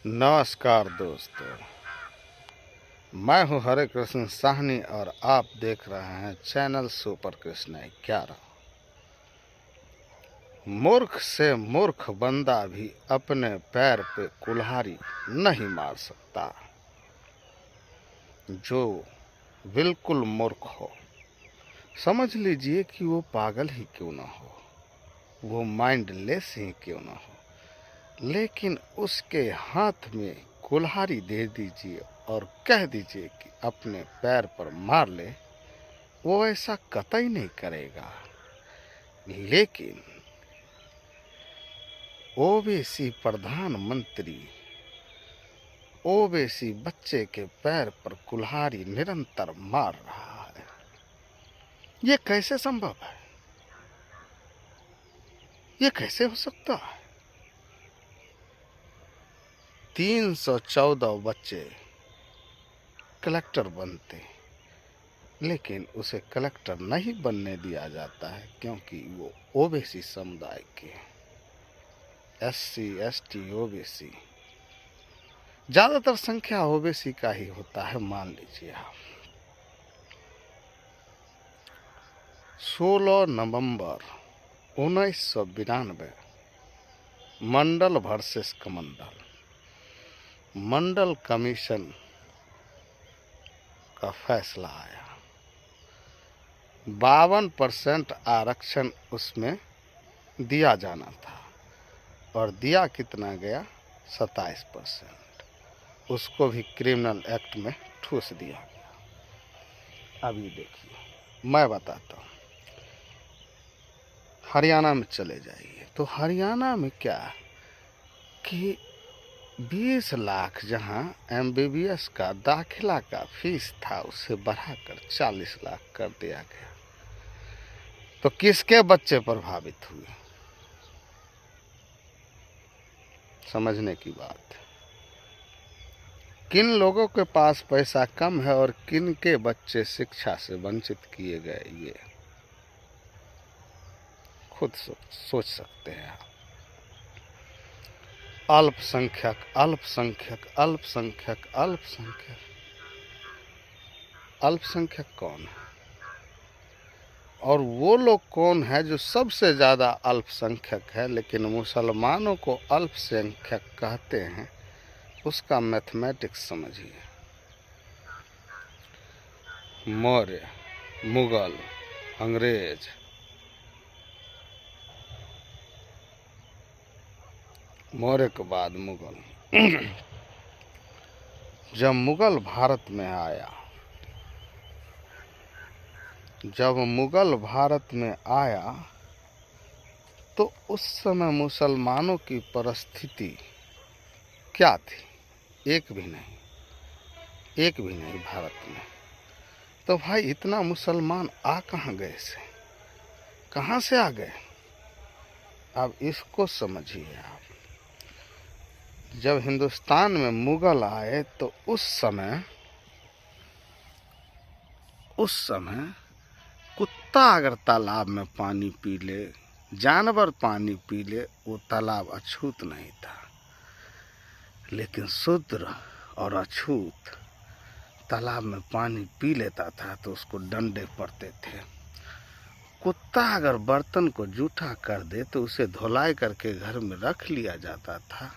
नमस्कार दोस्तों, मैं हूं हरे कृष्ण साहनी और आप देख रहे हैं चैनल सुपर कृष्ण 11। मूर्ख से मूर्ख बंदा भी अपने पैर पे कुल्हाड़ी नहीं मार सकता। जो बिल्कुल मूर्ख हो, समझ लीजिए कि वो पागल ही क्यों ना हो, वो माइंडलेस ही क्यों ना हो, लेकिन उसके हाथ में कुल्हाड़ी दे दीजिए और कह दीजिए कि अपने पैर पर मार ले, वो ऐसा कतई नहीं करेगा। लेकिन ओवैसी प्रधानमंत्री ओवैसी बच्चे के पैर पर कुल्हाड़ी निरंतर मार रहा है। ये कैसे संभव है? ये कैसे हो सकता है? 314 बच्चे कलेक्टर बनते, लेकिन उसे कलेक्टर नहीं बनने दिया जाता है क्योंकि वो ओबीसी समुदाय के SC ST ओबीसी, ज्यादातर संख्या ओबीसी का ही होता है। मान लीजिए आप 16 नवंबर 1992 मंडल वर्सेस कमंडल, मंडल कमीशन का फैसला आया। 52% आरक्षण उसमें दिया जाना था और दिया कितना गया? 27%। उसको भी क्रिमिनल एक्ट में ठूस दिया गया। अभी देखिए, मैं बताता हूँ। हरियाणा में चले जाइए तो हरियाणा में क्या कि 20 लाख जहां MBBS का दाखिला का फीस था, उसे बढ़ाकर 40 लाख कर दिया गया। तो किसके बच्चे प्रभावित हुए? समझने की बात है। किन लोगों के पास पैसा कम है और किन के बच्चे शिक्षा से वंचित किए गए, ये खुद सोच सकते हैं आप। अल्पसंख्यक अल्पसंख्यक अल्पसंख्यक अल्पसंख्यक अल्पसंख्यक कौन है? और वो लोग कौन है जो सबसे ज्यादा अल्पसंख्यक है लेकिन मुसलमानों को अल्पसंख्यक कहते हैं? उसका मैथमेटिक्स समझिए। मौर्य, मुगल, अंग्रेज, मौर्य के बाद मुगल। जब मुगल भारत में आया, जब मुगल भारत में आया तो उस समय मुसलमानों की परिस्थिति क्या थी? एक भी नहीं भारत में। तो भाई इतना मुसलमान आ कहाँ गए से? कहाँ से आ गए? अब इसको समझिए आप। जब हिंदुस्तान में मुगल आए तो उस समय कुत्ता अगर तालाब में पानी पी ले, जानवर पानी पी ले, वो तालाब अछूत नहीं था। लेकिन शूद्र और अछूत तालाब में पानी पी लेता था तो उसको डंडे पड़ते थे। कुत्ता अगर बर्तन को जूठा कर दे तो उसे धुलाई करके घर में रख लिया जाता था,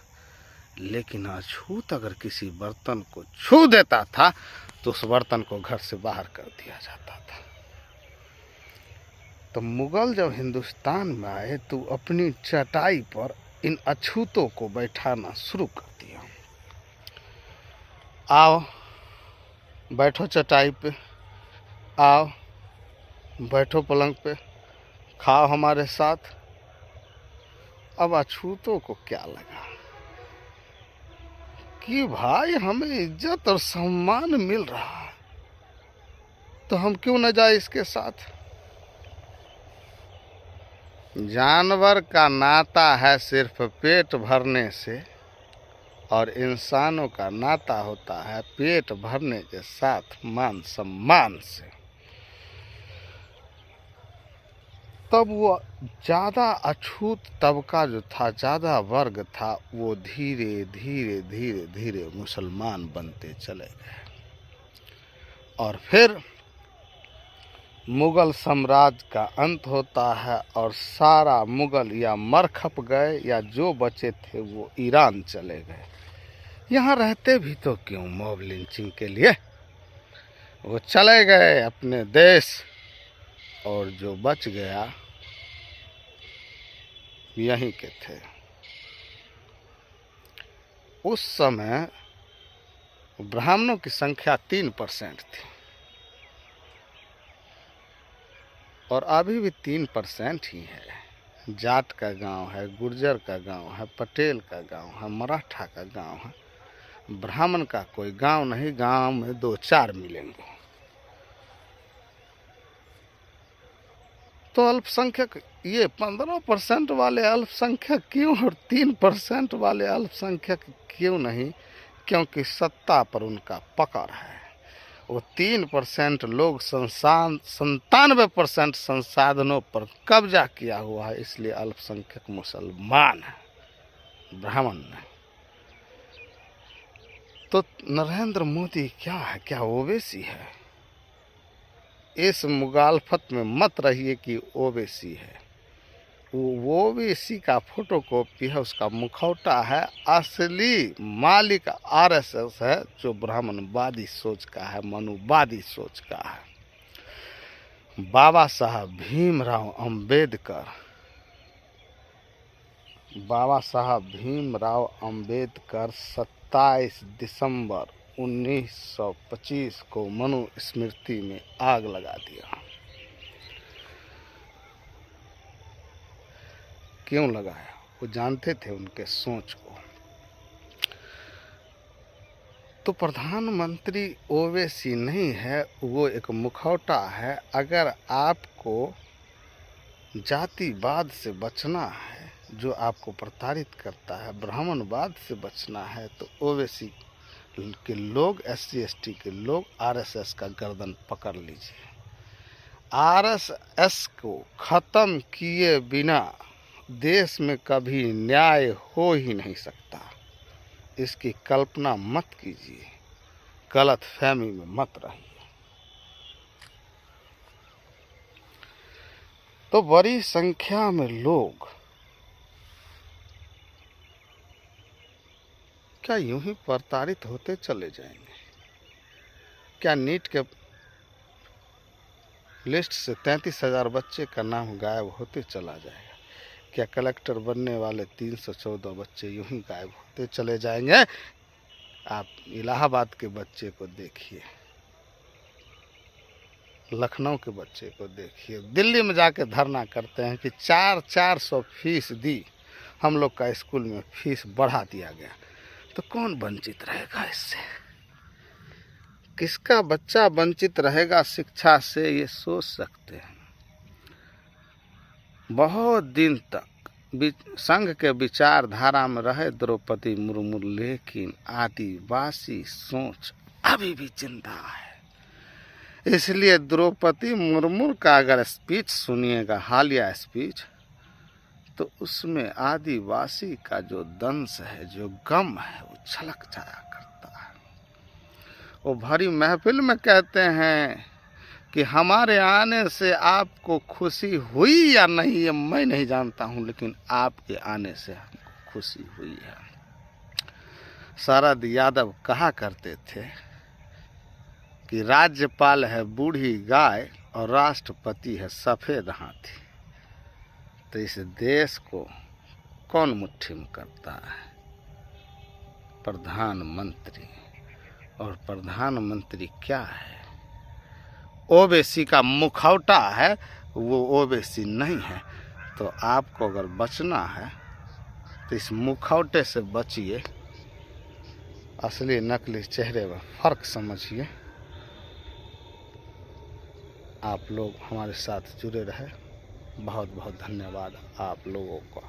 लेकिन अछूत अगर किसी बर्तन को छू देता था तो उस बर्तन को घर से बाहर कर दिया जाता था। तो मुगल जब हिंदुस्तान में आए तो अपनी चटाई पर इन अछूतों को बैठाना शुरू कर दिया। आओ बैठो चटाई पे, आओ बैठो पलंग पे, खाओ हमारे साथ। अब अछूतों को क्या लगा कि भाई हमें इज्जत और सम्मान मिल रहा है, तो हम क्यों न जाए इसके साथ। जानवर का नाता है सिर्फ पेट भरने से और इंसानों का नाता होता है पेट भरने के साथ मान सम्मान से। तब वो ज़्यादा अछूत तबका जो था, ज़्यादा वर्ग था, वो धीरे धीरे धीरे धीरे मुसलमान बनते चले गए। और फिर मुगल साम्राज्य का अंत होता है और सारा मुगल या मर खप गए या जो बचे थे वो ईरान चले गए। यहाँ रहते भी तो क्यों मॉब लिंचिंग के लिए, वो चले गए अपने देश। और जो बच गया यहीं के थे। उस समय ब्राह्मणों की संख्या 3% थी और अभी भी 3% ही है। जाट का गांव है, गुर्जर का गांव है, पटेल का गांव है, मराठा का गांव है, ब्राह्मण का कोई गांव नहीं। गांव में 2-4 मिलेंगे। तो अल्पसंख्यक ये 15% वाले अल्पसंख्यक क्यों और 3% वाले अल्पसंख्यक क्यों नहीं? क्योंकि सत्ता पर उनका पकड़ है। वो 3% लोग 97% संसाधनों पर कब्जा किया हुआ है, इसलिए अल्पसंख्यक मुसलमान है, ब्राह्मण नहीं। तो नरेंद्र मोदी क्या है? क्या ओवैसी है? इस मुगालफत में मत रहिए कि ओवैसी है। वो ओवैसी का फोटो कॉपी है, उसका मुखौटा है। असली मालिक आरएसएस है, जो ब्राह्मणवादी सोच का है, मनुवादी सोच का है। बाबा साहब भीमराव अंबेडकर, बाबा साहब भीमराव अंबेडकर 27 दिसंबर 1925 को मनुस्मृति में आग लगा दिया। क्यों लगाया? वो जानते थे उनके सोच को। तो प्रधानमंत्री ओवैसी नहीं है, वो एक मुखौटा है। अगर आपको जातिवाद से बचना है, जो आपको प्रताड़ित करता है, ब्राह्मणवाद से बचना है, तो ओवैसी के लोग, SC ST के लोग आरएसएस का गर्दन पकड़ लीजिए। आरएसएस को खत्म किए बिना देश में कभी न्याय हो ही नहीं सकता। इसकी कल्पना मत कीजिए, गलत फहमी में मत रहिए। तो बड़ी संख्या में लोग क्या यूं ही प्रताड़ित होते चले जाएंगे? क्या नीट के लिस्ट से 33,000 बच्चे का नाम गायब होते चला जाएगा? क्या कलेक्टर बनने वाले 314 बच्चे यूं ही गायब होते चले जाएंगे? आप इलाहाबाद के बच्चे को देखिए, लखनऊ के बच्चे को देखिए, दिल्ली में जाके धरना करते हैं कि 400 फीस दी, हम लोग का स्कूल में फीस बढ़ा दिया गया। तो कौन वंचित रहेगा इससे? किसका बच्चा वंचित रहेगा शिक्षा से, ये सोच सकते हैं। बहुत दिन तक संघ के विचारधारा में रहे द्रौपदी मुर्मू, लेकिन आदिवासी सोच अभी भी जिंदा है। इसलिए द्रौपदी मुर्मू का अगर स्पीच सुनिएगा, हालिया स्पीच, तो उसमें आदिवासी का जो दंश है, जो गम है, वो झलक जाया करता है। वो भरी महफिल में कहते हैं कि हमारे आने से आपको खुशी हुई या नहीं, ये मैं नहीं जानता हूँ, लेकिन आपके आने से हमको खुशी हुई है। शरद यादव कहा करते थे कि राज्यपाल है बूढ़ी गाय और राष्ट्रपति है सफेद हाथी। तो इस देश को कौन मुट्ठी में करता है? प्रधानमंत्री। और प्रधानमंत्री क्या है? ओवैसी का मुखौटा है, वो ओवैसी नहीं है। तो आपको अगर बचना है तो इस मुखौटे से बचिए, असली नकली चेहरे में फर्क समझिए। आप लोग हमारे साथ जुड़े रहे, बहुत बहुत धन्यवाद आप लोगों का।